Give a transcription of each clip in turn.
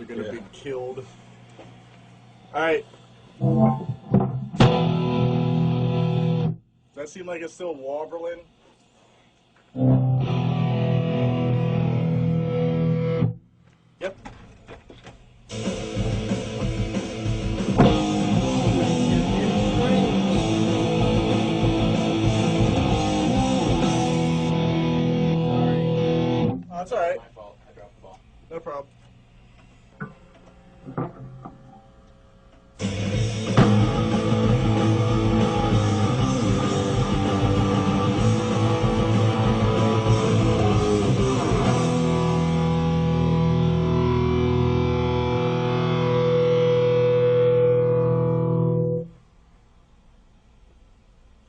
Are going to be killed. All right. Does that seem like it's still wobbling? Yep. Oh, that's all right. My fault. I dropped the ball. No problem.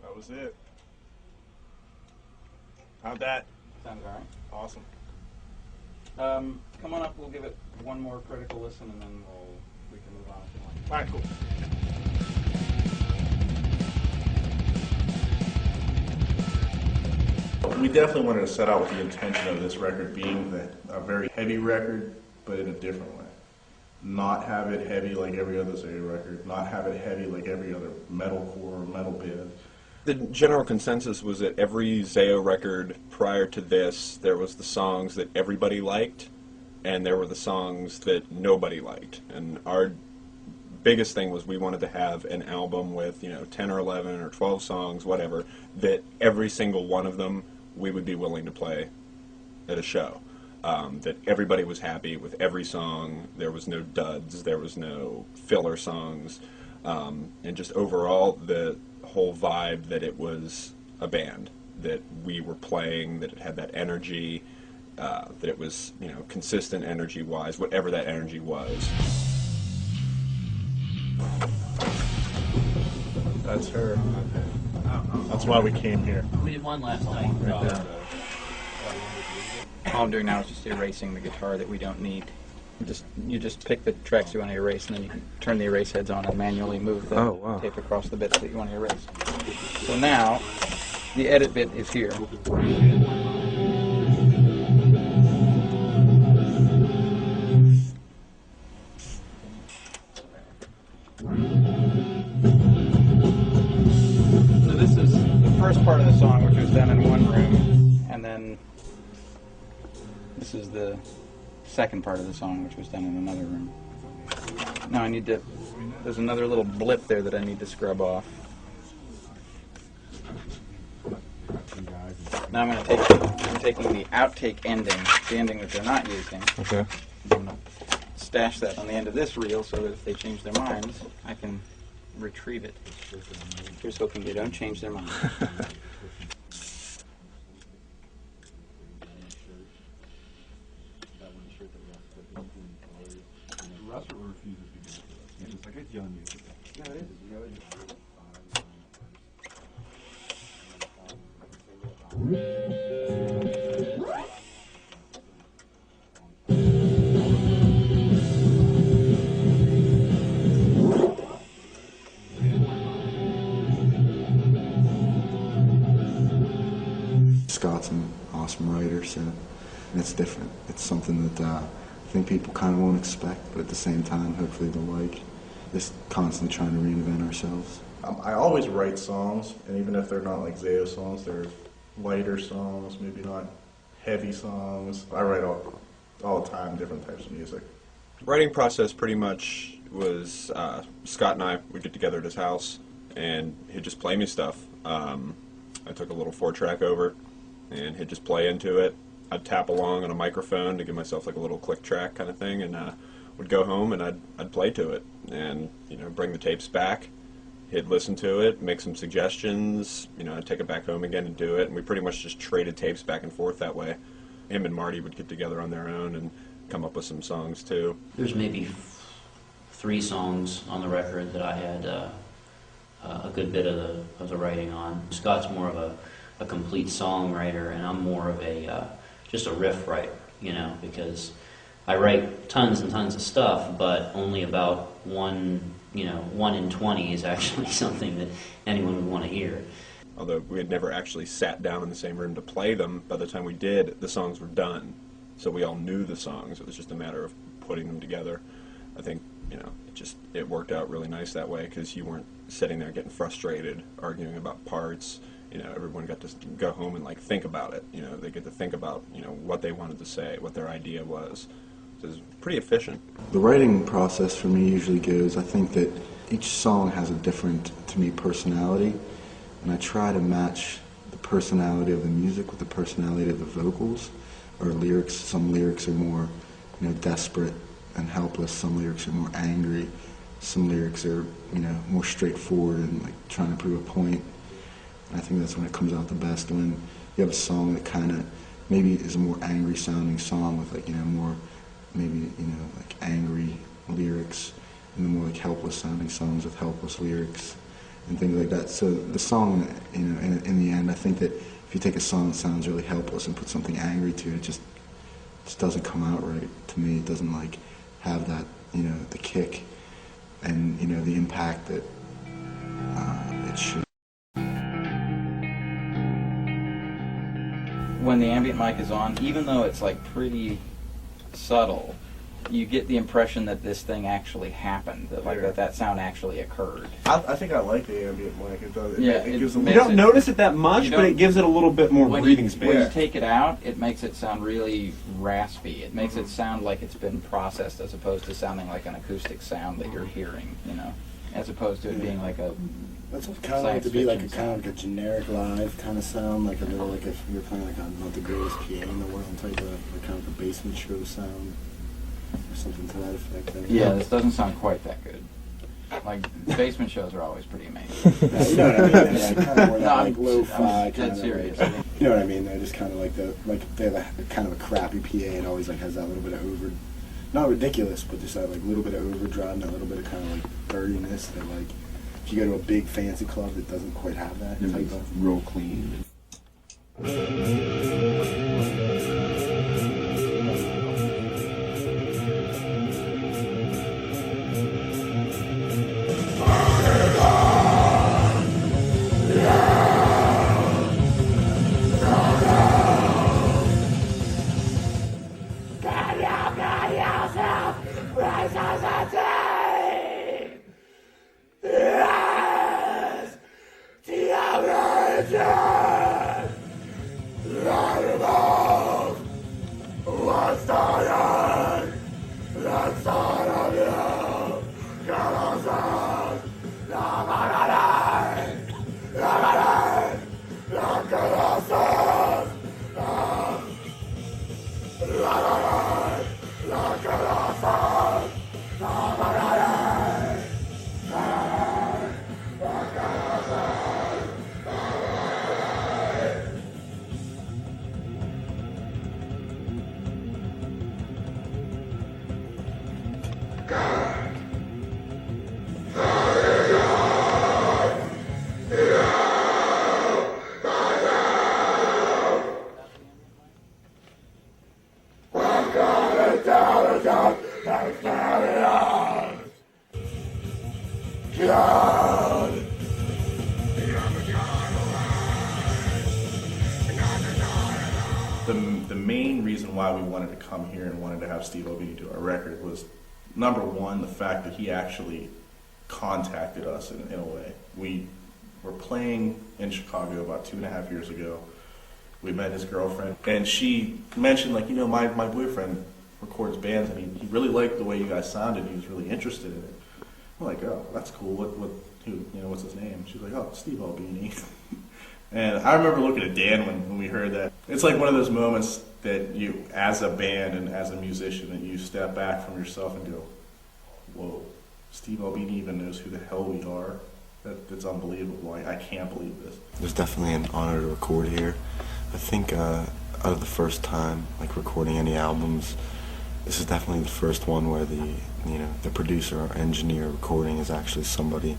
That was it. How'd that? Sounds all right. Awesome. Come on up. We'll give it one more critical listen, and then we can move on if you want. All right, cool. We definitely wanted to set out with the intention of this record being a very heavy record, but in a different way. Not have it heavy like every other ZAO record, not have it heavy like every other metalcore or metal band. The general consensus was that every ZAO record prior to this, there was the songs that everybody liked, and there were the songs that nobody liked. And our biggest thing was we wanted to have an album with, 10 or 11 or 12 songs, whatever, that every single one of them we would be willing to play at a show. That everybody was happy with every song. There was no duds. There was no filler songs. And just overall, the whole vibe that it was a band, that we were playing, that it had that energy, that it was, consistent energy-wise, whatever that energy was. That's her. That's why we came here. We did one last night. Right there. All I'm doing now is just erasing the guitar that we don't need. You just pick the tracks you want to erase, and then you can turn the erase heads on and manually move the tape across the bits that you want to erase. So now, the edit bit is here. So this is the first part of the song, which was done in one room, and then this is the second part of the song, which was done in another room. Now I need to, there's another little blip there that I need to scrub off. Now I'm taking the outtake ending, the ending that they're not using. Okay. And stash that on the end of this reel so that if they change their minds, I can retrieve it. Here's hoping they don't change their mind. Russell refuses to do it. He's just like, it's young music. Yeah, it is. Scott's an awesome writer, so and it's different. It's something that I think people kind of won't expect, but at the same time, hopefully they'll like. Just constantly trying to reinvent ourselves. I always write songs, and even if they're not like ZAO songs, they're lighter songs, maybe not heavy songs. I write all the time, different types of music. Writing process pretty much was Scott and I would get together at his house, and he'd just play me stuff. I took a little 4-track over, and he'd just play into it. I'd tap along on a microphone to give myself like a little click track kind of thing, and would go home and I'd play to it, and bring the tapes back. He'd listen to it, make some suggestions. I'd take it back home again and do it, and we pretty much just traded tapes back and forth that way. Him and Marty would get together on their own and come up with some songs too. There's maybe 3 songs on the record that I had a good bit of the writing on. Scott's more of a complete songwriter, and I'm more of just a riff writer, because I write tons and tons of stuff, but only about 1 in 20 is actually something that anyone would want to hear. Although we had never actually sat down in the same room to play them, by the time we did, the songs were done. So we all knew the songs. It was just a matter of putting them together. I think, it worked out really nice that way, because you weren't sitting there getting frustrated, arguing about parts. Everyone got to go home and think about it. They get to think about, what they wanted to say, what their idea was. So it was pretty efficient. The writing process for me usually goes, I think that each song has a different, to me, personality, and I try to match the personality of the music with the personality of the vocals or lyrics. Some lyrics are more, desperate and helpless. Some lyrics are more angry. Some lyrics are, more straightforward and trying to prove a point. And I think that's when it comes out the best, when you have a song that kind of maybe is a more angry sounding song with more maybe angry lyrics, and the more helpless sounding songs with helpless lyrics and things like that. So the song, in the end, I think that if you take a song that sounds really helpless and put something angry to it, it just doesn't come out right. To me, it doesn't have that the kick and the impact that it should. When the ambient mic is on, even though it's pretty subtle, you get the impression that this thing actually happened, that that sound actually occurred. I think I like the ambient mic. It does. It gives a You little. don't notice it that much, but it gives it a little bit more breathing space. When you take it out, it makes it sound really raspy. It makes it sound like it's been processed, as opposed to sounding like an acoustic sound that you're hearing, as opposed to it being like a That's kind of like to be a kind of a generic live kind of sound, like a little if you're playing not the greatest PA in the world type of kind of a basement show sound or something to that effect. Yeah, this doesn't sound quite that good. Basement shows are always pretty amazing. Yeah, you know what I mean? It's kind of more I'm lo-fi kind dead of. serious. You know what I mean? They're just kind of they have a kind of a crappy PA and always has that little bit of not ridiculous, but just that little bit of overdrive and that little bit of kind of burdiness that if you go to a big fancy club that doesn't quite have that type of real clean. Yes! main reason why we wanted to come here and wanted to have Steve Albini do our record was, number one, the fact that he actually contacted us in a way. We were playing in Chicago about 2.5 years ago. We met his girlfriend, and she mentioned, like, my boyfriend records bands, and he really liked the way you guys sounded. He was really interested in it. I'm like, oh, that's cool. What's his name? She's like, oh, Steve Albini. And I remember looking at Dan when we heard that. It's like one of those moments that you, as a band and as a musician, that you step back from yourself and go, whoa, Steve Albini even knows who the hell we are. That's unbelievable. I can't believe this. It was definitely an honor to record here. I think out of the first time, like, recording any albums, this is definitely the first one where the producer or engineer recording is actually somebody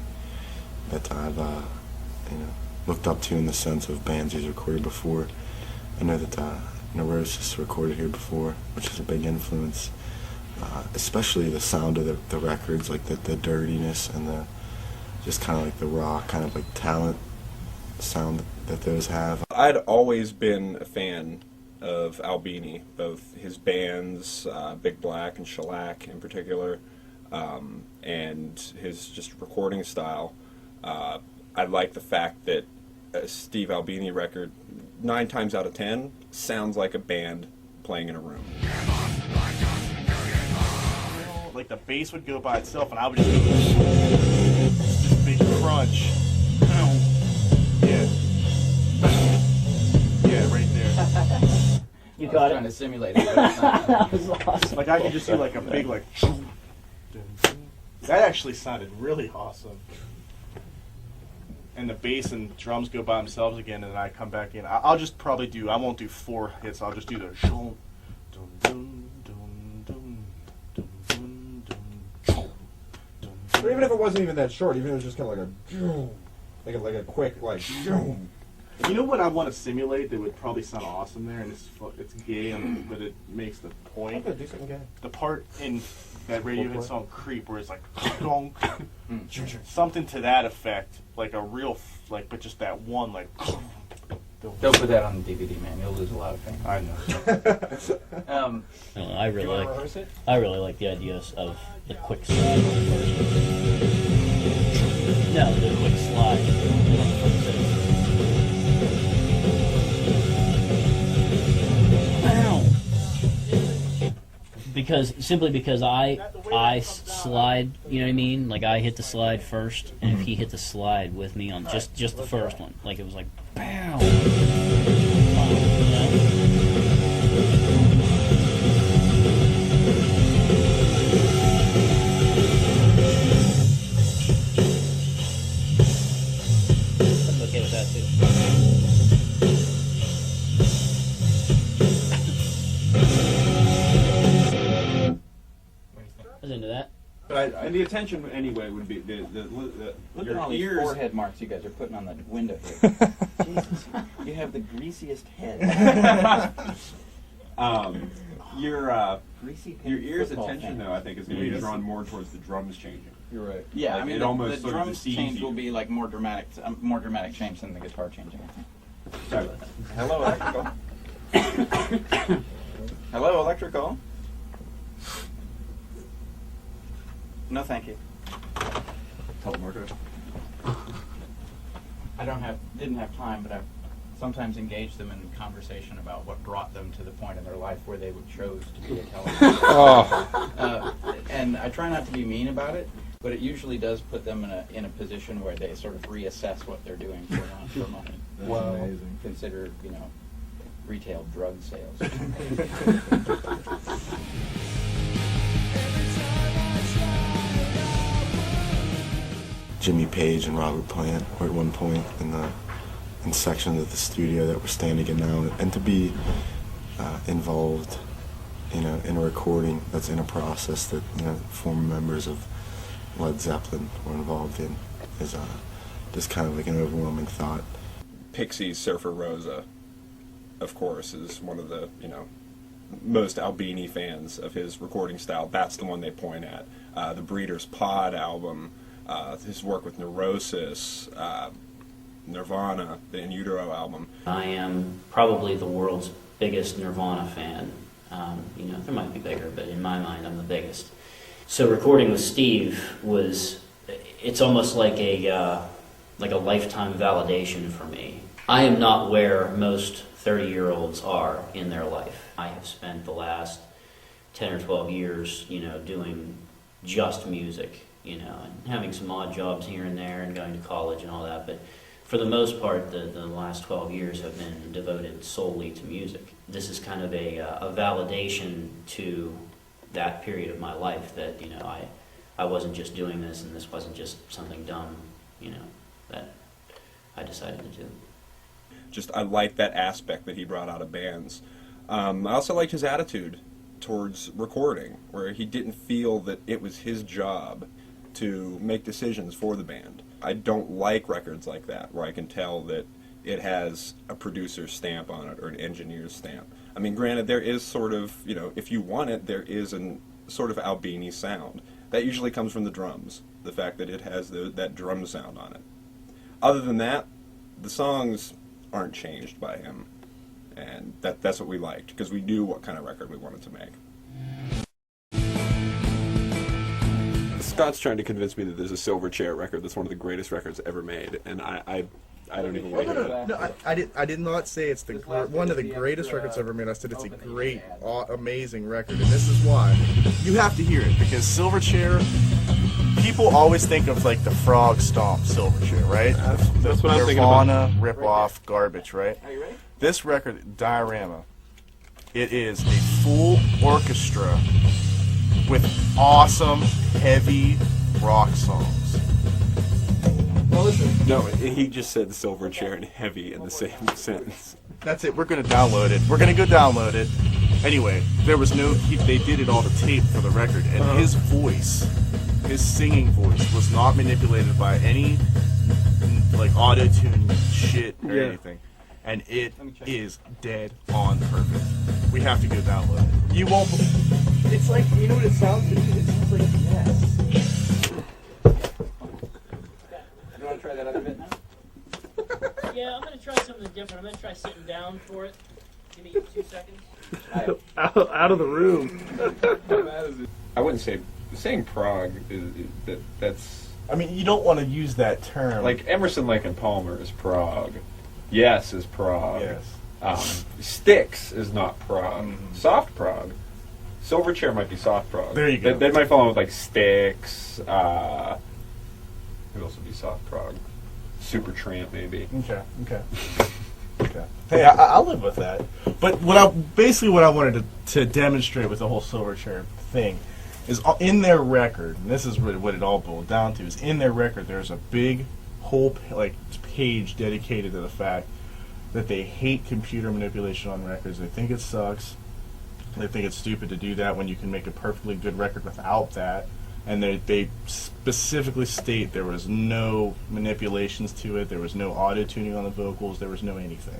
that I've looked up to in the sense of bands he's recorded before. I know that Neurosis recorded here before, which is a big influence. Especially the sound of the records, like the dirtiness and the just kind of like the raw kind of like talent sound that those have. I'd always been a fan of Albini, both his bands, Big Black and Shellac in particular, and his just recording style. I like the fact that a Steve Albini record, 9 times out of 10, sounds like a band playing in a room. Like, the bass would go by itself, and I would just go this big crunch. Yeah, right there. You got it. Trying to simulate it. But it's not. That was awesome. Like, I could just do like a big like. That actually sounded really awesome. And the bass and drums go by themselves again, and then I come back in. I'll just probably I won't do 4 hits. I'll just do the dun dun dun dun dun dun dun dun. But even if it wasn't even that short, even if it was just kind of like a quick like. You know what I want to simulate that would probably sound awesome there, and it's gay, but it makes the point. Do something gay. The part in that Radiohead song "Creep" where it's like donk, something to that effect, like a real but just that one like. Don't put that on the DVD, man. You'll lose a lot of fame. I know. I really like the idea of the quick slide. No, the quick slide. Because I slide, you know what I mean? Like, I hit the slide first, and if he hit the slide with me on just the first one, like, it was like, pow! I'm okay with that too. I was into that. And the attention anyway would be look at all these ears. forehead marks you guys are putting on the window here. Jesus, you have the greasiest head. Your ear's attention though, I think, is going to be drawn more towards the drums changing. You're right. Yeah, like, I mean, it almost the sort of drums deceives change you. will be like more dramatic change than the guitar changing, I think. Sorry about that. Hello, electrical. Hello, electrical. No, thank you. Telemarketer. Didn't have time, but I've sometimes engaged them in conversation about what brought them to the point in their life where they would chose to be a telemarketer. And I try not to be mean about it, but it usually does put them in a position where they sort of reassess what they're doing for money. That's amazing. Consider, retail drug sales. Jimmy Page and Robert Plant were at one point in sections of the studio that we're standing in now, and to be involved, in a recording that's in a process that former members of Led Zeppelin were involved in is just kind of like an overwhelming thought. Pixies' Surfer Rosa, of course, is one of the most Albini fans of his recording style. That's the one they point at. The Breeders' Pod album, his work with Neurosis, Nirvana, the In Utero album. I am probably the world's biggest Nirvana fan. You know, there might be bigger, but in my mind, I'm the biggest. So recording with Steve it's almost like a lifetime validation for me. I am not where most 30-year-olds are in their life. I have spent the last 10 or 12 years, you know, doing just music, you know, and having some odd jobs here and there and going to college and all that, but for the most part, the last 12 years have been devoted solely to music. This is kind of a validation to that period of my life that, you know, I wasn't just doing this and this wasn't just something dumb, you know, that I decided to do. Just, I like that aspect that he brought out of bands. I also liked his attitude towards recording, where he didn't feel that it was his job to make decisions for the band. I don't like records like that, where I can tell that it has a producer's stamp on it or an engineer's stamp. I mean, granted, there is sort of, you know, if you want it, there is a sort of Albini sound. That usually comes from the drums, the fact that it has that drum sound on it. Other than that, the songs aren't changed by him, and that's what we liked, because we knew what kind of record we wanted to make. Scott's trying to convince me that there's a Silverchair record that's one of the greatest records ever made, and I don't even want to hear that. No, I did not say it's one of the greatest records ever made. I said it's a great, amazing record, and this is why. You have to hear it, because Silverchair, people always think of like the Frog Stomp Silverchair, right? That's what I'm thinking about. Nirvana rip-off garbage, right? Are you ready? This record, Diorama, it is a full orchestra with awesome, heavy rock songs. Well, listen. No, he just said Silverchair and heavy in the same sentence. That's it. We're going to download it. We're going to go download it. Anyway, there was they did it all to tape for the record, and his voice, his singing voice, was not manipulated by any like auto-tune shit or anything. And it is dead on perfect. We have to go download it. You won't. It's like, you know what it sounds like? It sounds like yes. You want to try that other bit now? Yeah, I'm going to try something different. I'm going to try sitting down for it. Give me 2 seconds. out of the room. I wouldn't say saying prog that's. I mean, you don't want to use that term. Like Emerson, Lake and Palmer is prog. Yes is prog. Yes. Styx is not prog. Soft prog. Silverchair might be soft prog. There you go. That might fall in with like Styx. Who else would be soft prog? Supertramp maybe. Okay. Hey, I'll live with that. But what I wanted to demonstrate with the whole Silverchair thing is in their record, and this is really what it all boiled down to, is in their record there's a big whole page dedicated to the fact that they hate computer manipulation on records. They think it sucks. They think it's stupid to do that when you can make a perfectly good record without that. And they specifically state there was no manipulations to it, there was no auto-tuning on the vocals, there was no anything.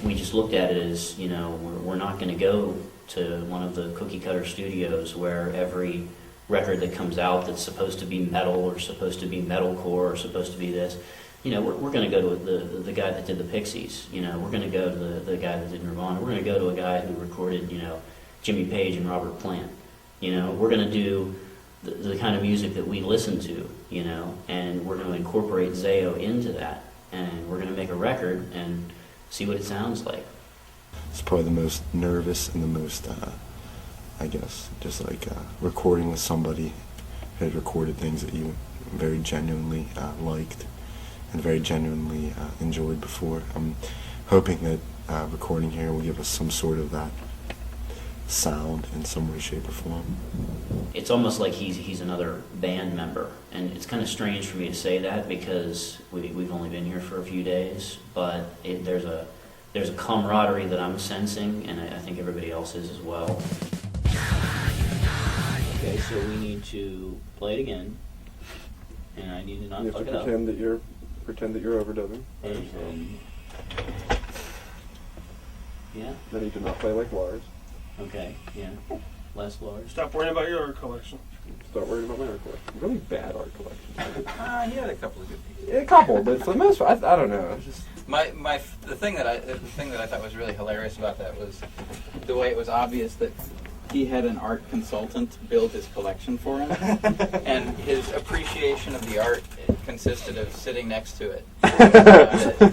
We just looked at it as, you know, we're not going to go to one of the cookie cutter studios where every record that comes out that's supposed to be metal or supposed to be metalcore or supposed to be this. You know, we're going to go to the guy that did the Pixies. You know, we're going to go to the guy that did Nirvana. We're going to go to a guy who recorded, you know, Jimmy Page and Robert Plant. You know, we're going to do the kind of music that we listen to, you know, and we're going to incorporate ZAO into that. And we're going to make a record and see what it sounds like. It's probably the most nervous and the most, I guess, just like recording with somebody who had recorded things that you very genuinely liked and very genuinely enjoyed before. I'm hoping that recording here will give us some sort of that sound in some way, shape, or form. It's almost like he's another band member, and it's kind of strange for me to say that because we've only been here for a few days, but there's a camaraderie that I'm sensing, and I think everybody else is as well. Okay, so we need to play it again, and I need to not fuck it up. Pretend that you're overdubbing. And, yeah. Then you do not play like Lars. Okay. Yeah. Less Lars. Stop worrying about your collection. Start worrying about my art collection. Really bad art collection. He had a couple of good pieces. A couple, but for the most part, I don't know. It's just The thing that I thought was really hilarious about that was the way it was obvious that he had an art consultant build his collection for him, and his appreciation of the art consisted of sitting next to it.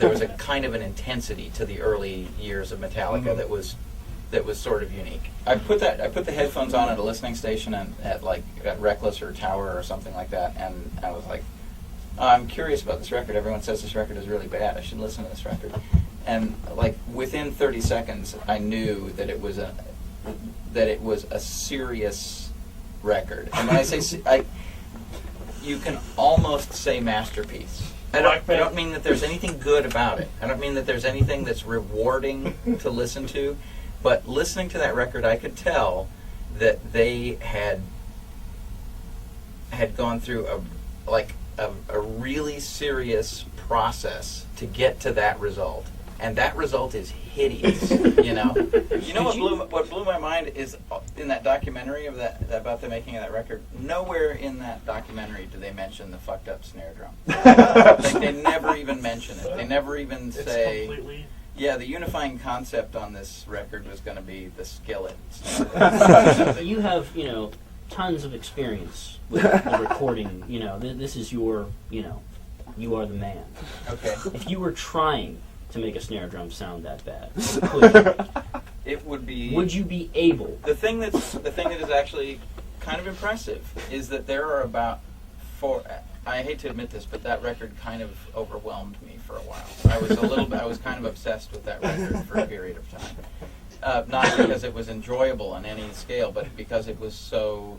There was a kind of an intensity to the early years of Metallica that was sort of unique. I put the headphones on at a listening station at Reckless or Tower or something like that, and I was like, I'm curious about this record. Everyone says this record is really bad. I should listen to this record. And like within 30 seconds, I knew that it was a serious record. And when I say you can almost say masterpiece. I don't mean that there's anything good about it. I don't mean that there's anything that's rewarding to listen to. But listening to that record, I could tell that they had gone through a really serious process to get to that result, and that result is hideous. You know what blew my mind is in that documentary about the making of that record. Nowhere in that documentary do they mention the fucked up snare drum. They never even mention it. They never even say. Completely. Yeah, the unifying concept on this record was going to be the skillet. You have, tons of experience with the recording. This is your, you are the man. Okay. If you were trying to make a snare drum sound that bad, it would be. Would you be able? The thing that is actually kind of impressive is that there are about four. I hate to admit this, but that record kind of overwhelmed me for a while. I was kind of obsessed with that record for a period of time. Not because it was enjoyable on any scale, but because it was so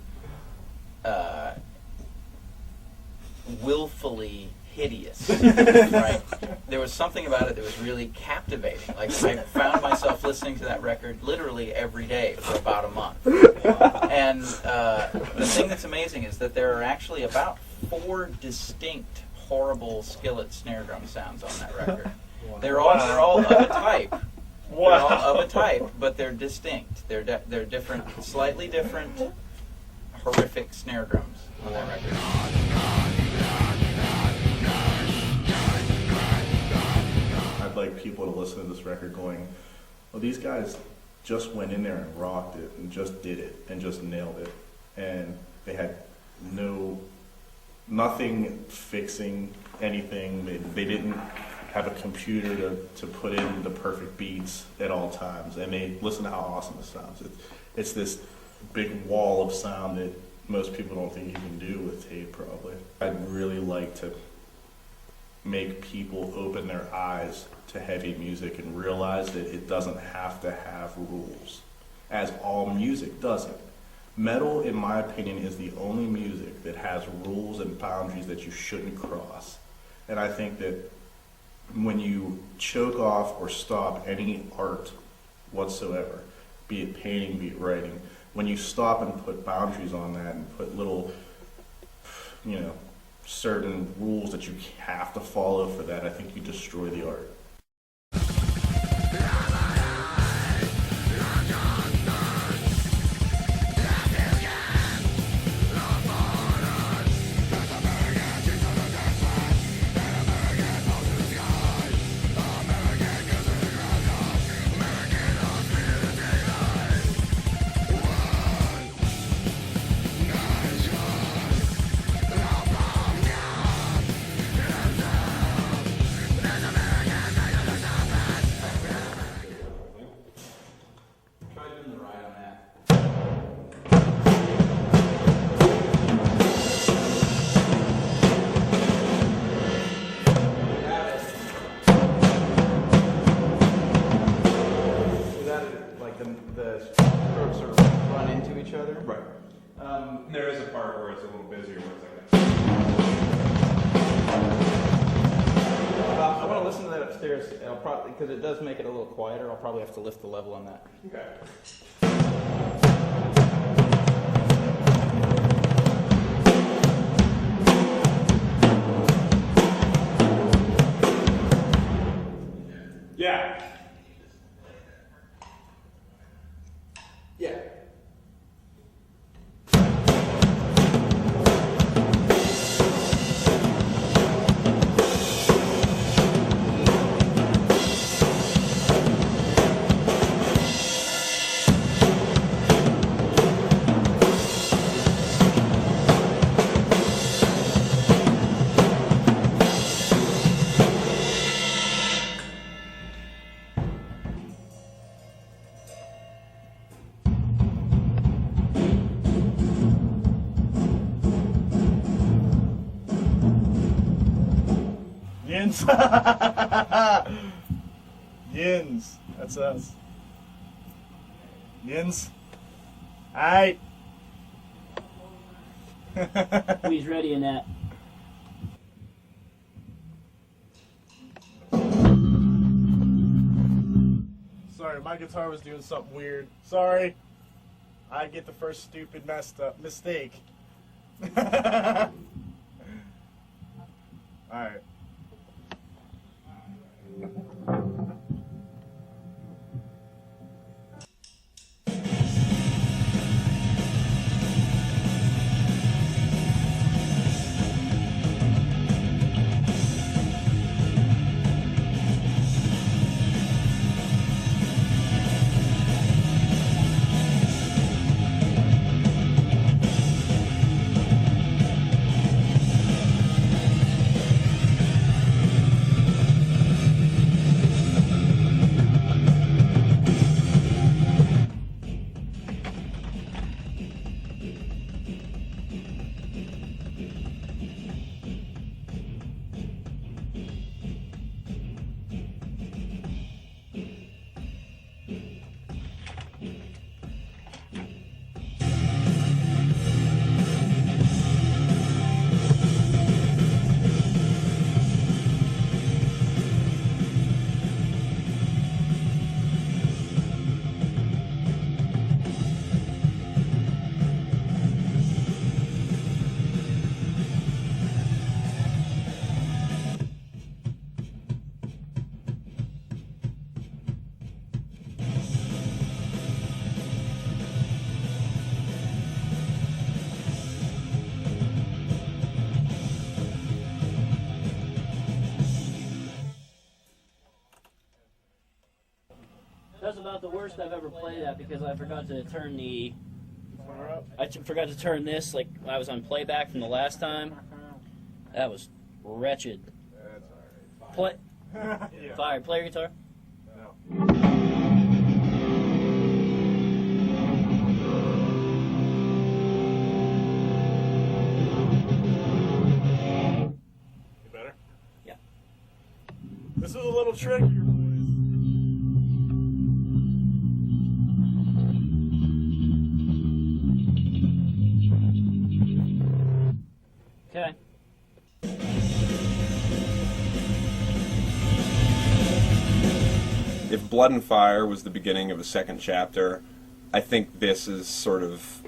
willfully hideous. Right? There was something about it that was really captivating. Like I found myself listening to that record literally every day for about a month. And the thing that's amazing is that there are actually about 4 distinct horrible skillet snare drum sounds on that record. They're all of a type. They're all of a type, but they're distinct. They're different, slightly different, horrific snare drums on that record. I'd like people to listen to this record going, well, these guys just went in there and rocked it and just did it and just nailed it. And they had nothing fixing anything. They didn't have a computer to put in the perfect beats at all times. And they listen to how awesome this sounds. It's this big wall of sound that most people don't think you can do with tape, probably. I'd really like to make people open their eyes to heavy music and realize that it doesn't have to have rules, as all music doesn't. Metal, in my opinion, is the only music that has rules and boundaries that you shouldn't cross. And I think that when you choke off or stop any art whatsoever, be it painting, be it writing, when you stop and put boundaries on that and put little, certain rules that you have to follow for that, I think you destroy the art. The strokes sort of run into each other. right. There is a part where it's a little busier. Where it's I want to listen to that upstairs. I'll probably, because it does make it a little quieter. I'll probably have to lift the level on that. okay. Yeah. Yeah. Yins. Yins. That's us. Yins. Aight. He's ready in that. Sorry, my guitar was doing something weird. Sorry. I get the first stupid messed up mistake. Alright. That's about the worst I've ever played at because I forgot to turn the. Forgot to turn this like I was on playback from the last time. That was wretched. That's alright. Play. Yeah. Fire. Play your guitar. No. You better? Yeah. This is a little trickier, boys. Okay. If Blood and Fire was the beginning of a second chapter, I think this is sort of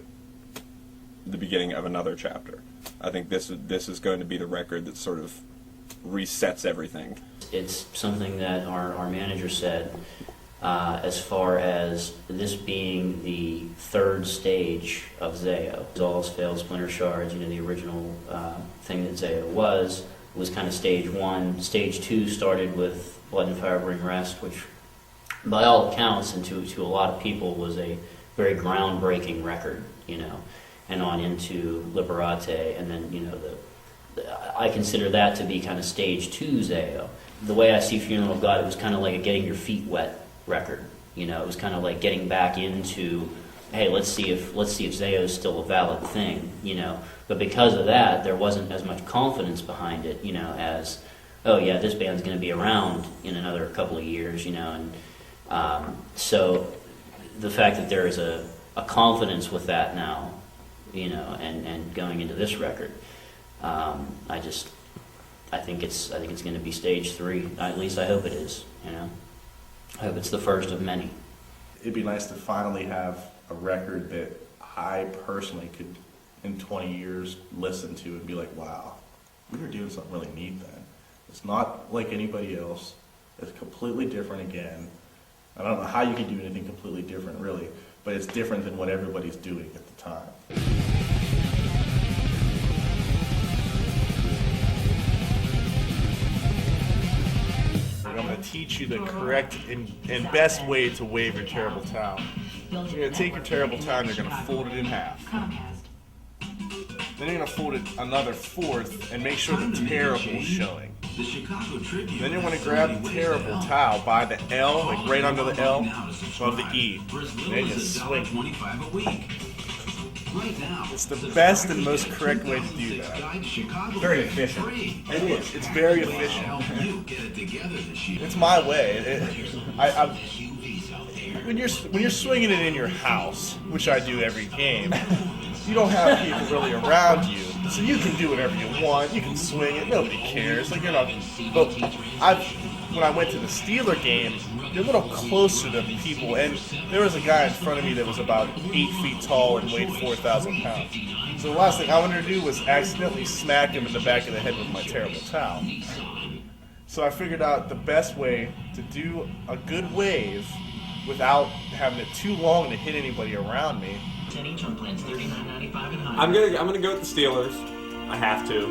the beginning of another chapter. I think this is going to be the record that sort of resets everything. It's something that our manager said as far as this being the third stage of ZAO. Zol's Failed Splinter Shards, the original thing that ZAO was kind of stage one. Stage two started with Blood and Fire Bring Rest, which by all accounts and to a lot of people was a very groundbreaking record, and on into Liberate, and then, I consider that to be kind of stage two ZAO. The way I see Funeral of God, it was kind of like a getting your feet wet record. It was kind of like getting back into, hey, let's see if ZAO is still a valid thing, But because of that, there wasn't as much confidence behind it, as, oh yeah, this band's going to be around in another couple of years, and so the fact that there is a confidence with that now, and going into this record, I think it's going to be stage three. At least I hope it is. I hope it's the first of many. It'd be nice to finally have a record that I personally could, in 20 years, listen to and be like, wow, we were doing something really neat then. It's not like anybody else. It's completely different again. I don't know how you can do anything completely different, really, but it's different than what everybody's doing at the time. I'm going to teach you the correct and best way to wave your terrible towel. You're going to take your terrible towel and you're going to fold it in half. Then you're going to fold it another fourth and make sure the terrible is showing. Then you want to grab the terrible towel by the L, like right under the L, above the E. Then you swing. It's the best and most correct way to do that. Very efficient. It is. It's very efficient. It's my way. When you're swinging it in your house, which I do every game, you don't have people really around you, so you can do whatever you want. You can swing it. Nobody cares. Like you're not. But when I went to the Steeler game, you're a little closer to people, and there was a guy in front of me that was about 8 feet tall and weighed 4,000 pounds. So the last thing I wanted to do was accidentally smack him in the back of the head with my terrible towel. So I figured out the best way to do a good wave without having it too long to hit anybody around me. I'm gonna go with the Steelers. I have to.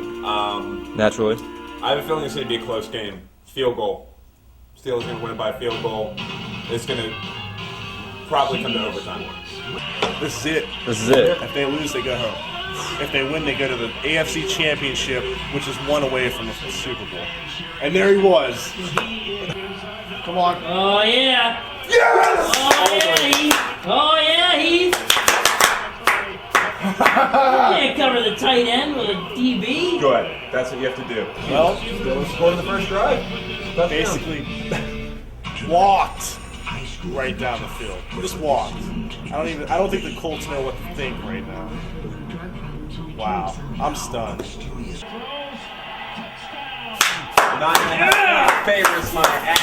Naturally. I have a feeling it's gonna be a close game. Field goal. Steelers gonna win by a field goal. It's gonna probably come to overtime. This is it. This is it. If they lose, they go home. If they win, they go to the AFC Championship, which is one away from the Super Bowl. And there he was. Come on. Oh yeah. Yes! Oh yeah, Heath. You can't cover the tight end with a DB. Good. That's what you have to do. Well, Steelers scored in the first drive. basically walked right down the field. Just walked. I don't think the Colts know what to think right now. Wow. I'm stunned. 9.5 favors my ass.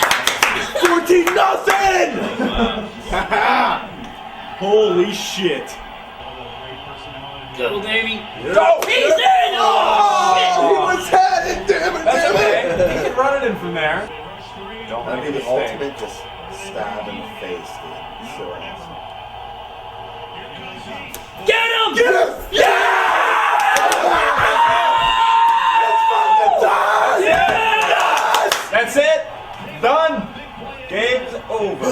14-0! Holy shit. Go, Davey. Go! He's in! Oh, He was headed, damn it, damn it! He can run it in from there. Don't That'd make be a the mistake. ultimate just stab in the face, dude. So awesome. Get him! Get him! That's it. Done. Game's over.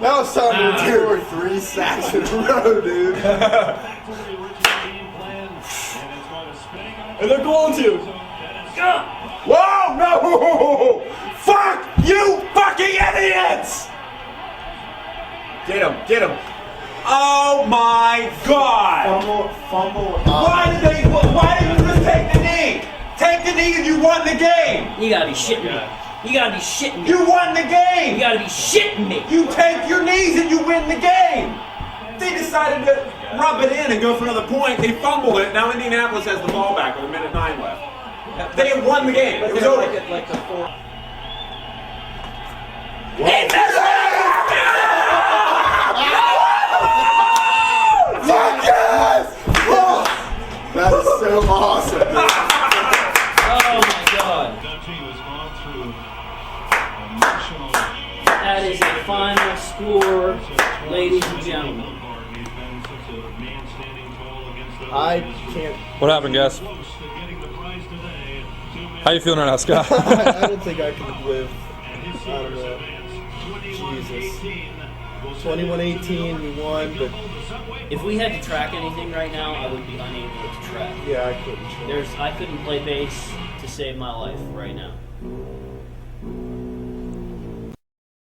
That was time to do 2 or 3 sacks in a row, dude. And they're going to. Whoa, no! Fuck you fucking idiots! Get him. Get him. Oh my God! Fumble. Why didn't you just take the knee? Take the knee and you won the game. You gotta be shitting me. You gotta be shitting me. You won the You game. gotta be shitting me. You take your knees and you win the game. They decided to rub it in and go for another point. They fumbled it. Now Indianapolis has the ball back with 1:09 left. They had won the game. It was over. Like the four. Fuck yes! Oh, that is so awesome, dude. Oh my God. That is a final score, ladies and gentlemen. I can't. What happened, guys? How you feeling right now, Scott? I don't think I could live out of that. Jesus. 21-18, we won, but If we had to track anything right now, I would be unable to track. yeah, I couldn't. I couldn't play bass to save my life right now.